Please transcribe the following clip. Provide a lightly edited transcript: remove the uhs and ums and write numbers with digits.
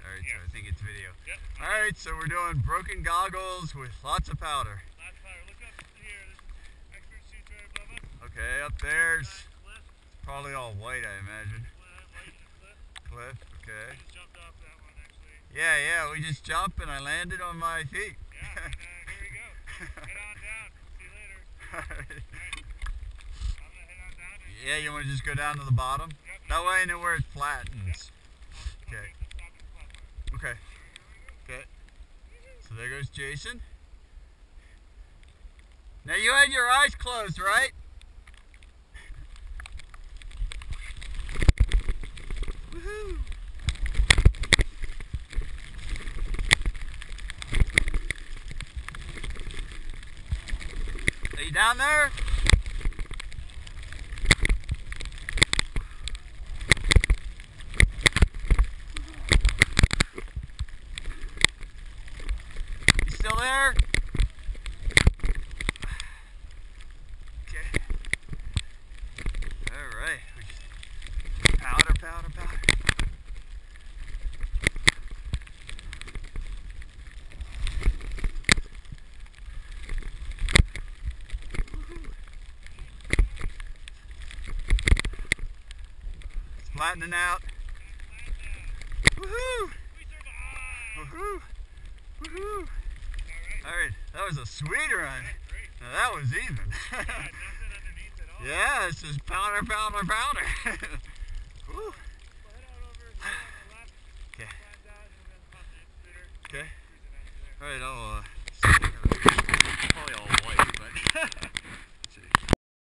Alright, so I think it's video. Yep. Alright, so we're doing broken goggles with lots of powder. Lots of powder. Look up here. This is Expert Shoots right above us. Okay, up there's Cliff. probably all white, I imagine. Cliff. Okay. I just jumped off that one actually. Yeah, we just jumped and I landed on my feet. Yeah, and here we go. Head on down. See you later. Alright. I'm gonna head on down. Yeah, you want to just go down to the bottom? Yep. That way I know where it flattens. Okay. Okay. Stop at the platform. Okay. Okay. So there goes Jason. Now you had your eyes closed, right? Woohoo! Are you down there? You still there? Okay. Alright. Powder. It's flattening out. Woohoo! Woohoo! Alright, that was a sweet run. Now that was even. Yeah, it's just powder. Woo. Okay. Okay. Alright, I'll